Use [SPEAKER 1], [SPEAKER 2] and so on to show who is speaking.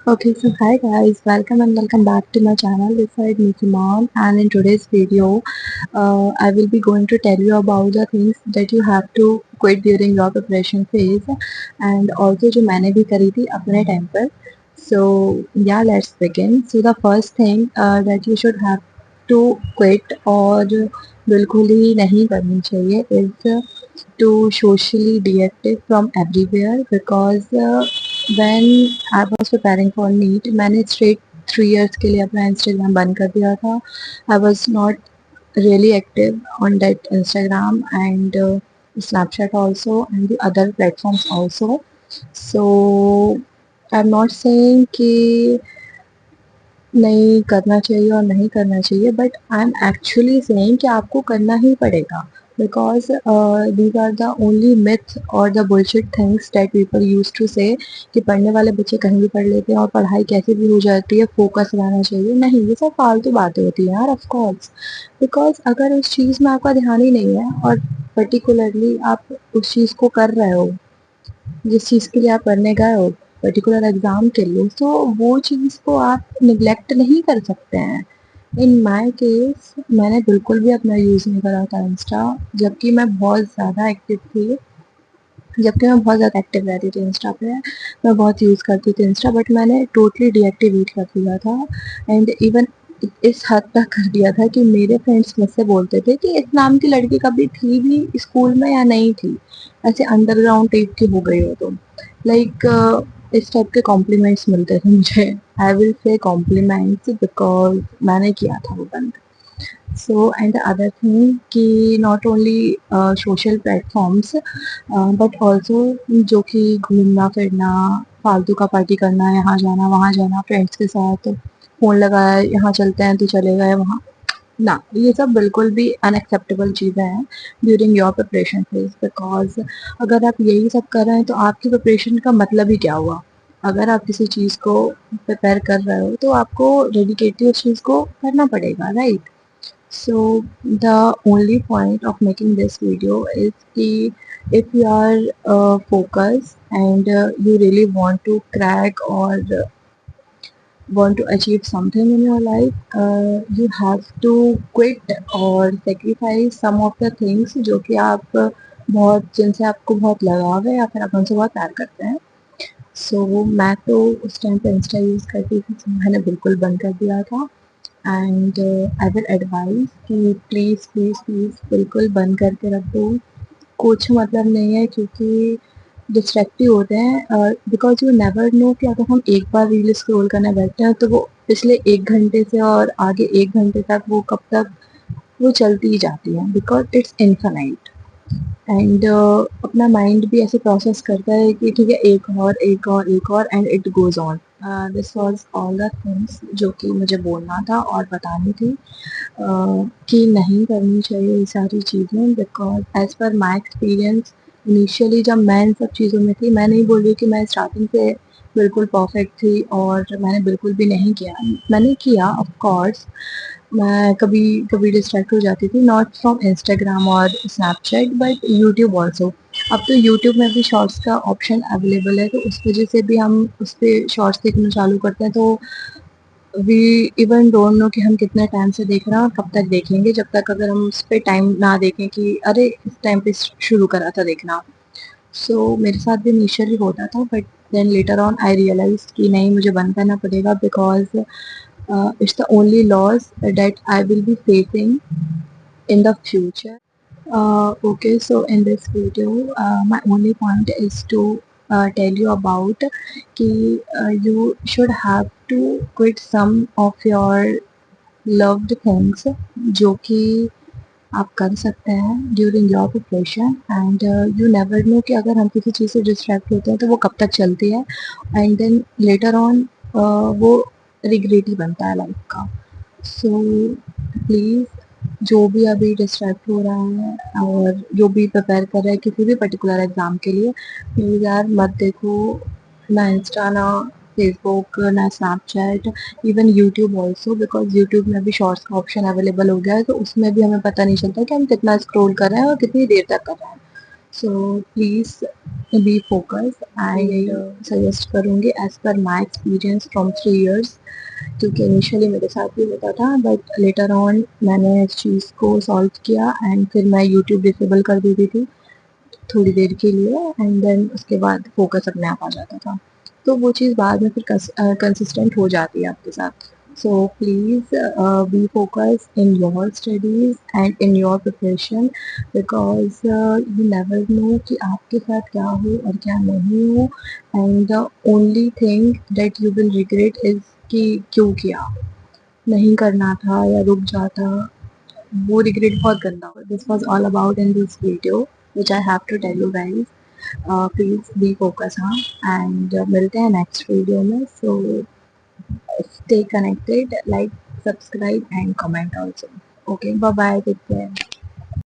[SPEAKER 1] Okay, so hi guys, welcome back to my channel. This side Mom, and in today's video, I will be going to tell you about the things that you have to quit during your preparation phase, and also जो मैंने भी करी थी अपने time पर. So yeah, let's begin. So the first thing that you should have to quit और बिल्कुल ही नहीं करनी चाहिए is to socially deactive from everywhere because when I was preparing for NEET मैंने straight 3 years के लिए अपना Instagram बंद कर दिया था. I was not really active on that Instagram and Snapchat also and the other platforms also. So I'm not saying कि नहीं करना चाहिए और नहीं करना चाहिए, but I am actually saying कि आपको करना ही पड़ेगा because these are the only myth और the bullshit things that people use to say कि पढ़ने वाले बच्चे कहीं भी पढ़ लेते हैं और पढ़ाई कैसे भी हो जाती है, फोकस रहना चाहिए. नहीं, ये सब फालतू बातें होती हैं यार, ऑफ कोर्स. बिकॉज अगर उस चीज़ में आपका ध्यान ही नहीं है और पर्टिकुलरली आप उस चीज़ को कर रहे हो जिस चीज़ के लिए आप पढ़ने गए हो, पर्टिकुलर एग्ज़ाम के लिए, तो वो चीज़ को आप निगलेक्ट नहीं कर सकते हैं. इन माय केस मैंने बिल्कुल भी अपना यूज़ नहीं करा था इंस्टा, जबकि मैं बहुत ज़्यादा एक्टिव थी, जबकि मैं बहुत ज़्यादा एक्टिव रहती थी इंस्टा पे. मैं बहुत यूज़ करती थी इंस्टा, बट मैंने टोटली डीएक्टिवेट कर दिया था. एंड इवन इस हद तक कर दिया था कि मेरे फ्रेंड्स मुझसे बोलते थे कि इस नाम की लड़की कभी थी भी स्कूल में या नहीं थी, ऐसे अंडरग्राउंड टाइप की हो गई हो तुम. लाइक इस टाइप के कॉम्प्लीमेंट्स मिलते थे मुझे. I will say compliments because मैंने किया था वो बंद. So, and the other thing कि not only social platforms but also जो कि घूमना फिरना, फालतू का पार्टी करना, यहाँ जाना वहाँ जाना फ्रेंड्स के साथ, फ़ोन लगाया यहाँ चलते हैं तो चले गए वहाँ, ना, ये सब बिल्कुल भी अनएक्सेप्टेबल चीज़ें हैं during your preparation phase. Because अगर आप यही सब कर रहे हैं तो आपकी प्रिपरेशन का मतलब ही क्या हुआ. अगर आप किसी चीज़ को प्रिपेयर कर रहे हो तो आपको डेडिकेटली उस चीज़ को करना पड़ेगा, right. So the only point of making this video is कि if you are focused and you really want to crack or want to achieve something in your life, you have to quit or sacrifice some of the things जो कि आप बहुत जिनसे आपको बहुत लगाव है या फिर आप उनसे बहुत प्यार करते हैं. So मैं तो उस टाइम पे इंस्टा यूज़ करती थी, तो मैंने बिल्कुल बंद कर दिया था. एंड आई विल एडवाइस कि प्लीज़ प्लीज़ प्लीज़ बिल्कुल बंद करके रख दो. कुछ मतलब नहीं है क्योंकि डिस्ट्रैक्टिव होते हैं, बिकॉज यू नेवर नो कि अगर हम एक बार रील स्क्रॉल करने बैठते हैं तो वो पिछले 1 घंटे से और आगे 1 घंटे तक वो कब तक वो चलती ही जाती है बिकॉज इट्स इन्फानाइट. एंड अपना माइंड भी ऐसे प्रोसेस करता है कि ठीक है, एक और एक और एक और and it goes on. This was all the things जो कि मुझे बोलना था और बतानी थी कि नहीं करनी चाहिए ये सारी चीज़ें. Because as per my experience initially जब मैं इन सब चीज़ों में थी, मैं नहीं बोल रही कि मैं स्टार्टिंग से बिल्कुल परफेक्ट थी और मैंने बिल्कुल भी नहीं किया. मैंने किया ऑफ कोर्स, मैं कभी कभी डिस्ट्रैक्ट हो जाती थी, नॉट फ्रॉम इंस्टाग्राम और स्नैपचैट बट यूट्यूब ऑल्सो. अब तो यूट्यूब में भी शॉर्ट्स का ऑप्शन अवेलेबल है, तो उस वजह से भी हम उस पर शॉर्ट्स देखना चालू करते हैं. तो वी इवन डोंट नो कि हम कितने टाइम से देख रहे हैं और कब तक देखेंगे, जब तक अगर हम उस पर टाइम ना देखें कि अरे इस टाइम पे शुरू करा था देखना. सो मेरे साथ भी इनिशियली होता था, but then later on I realise कि नहीं, मुझे बंद करना पड़ेगा because it's the only loss that I will be facing in the future. Okay, so in this video, my only point is to tell you about कि you should have to quit some of your loved things जो कि आप कर सकते हैं during your preparation. And you never know कि अगर हम किसी चीज़ से डिस्ट्रैक्ट होते हैं तो वो कब तक चलती है एंड देन लेटर ऑन वो रिग्रेट ही बनता है लाइफ का. सो प्लीज़ जो भी अभी डिस्ट्रैक्ट हो रहा है और जो भी प्रिपेयर कर रहा है किसी भी पर्टिकुलर एग्ज़ाम के लिए, प्लीज़ यार मत देखो ना इंस्टा, ना फेसबुक, ना Snapchat, even YouTube also. Because YouTube में भी शॉर्ट्स का ऑप्शन अवेलेबल हो गया है, तो उसमें भी हमें पता नहीं चलता कि हम कितना स्क्रॉल कर रहे हैं और कितनी देर तक कर रहे हैं. So please be focus and suggest करूँगी as per my experience from 3 years, क्योंकि इनिशियली मेरे साथ भी होता था बट लेटर ऑन मैंने इस चीज़ को सॉल्व किया एंड फिर मैं यूट्यूब डिसेबल कर देती थी थोड़ी देर के लिए एंड देन उसके बाद फोकस अपने आप आ जाता था। तो वो चीज़ बाद में फिर कंसिस्टेंट हो जाती है आपके साथ। सो please be focus in your studies and in your preparation, because you never know कि आपके साथ क्या हो और क्या नहीं हो, and the only thing that you will regret is कि क्यों किया? नहीं करना था या रुक जाता, वो रिग्रेट बहुत गंदा हो। This was all about in this video which I have to tell you guys. Please be focus, हाँ, एंड मिलते हैं नेक्स्ट वीडियो में। So stay connected, like, subscribe and comment also. Okay, bye bye, take care.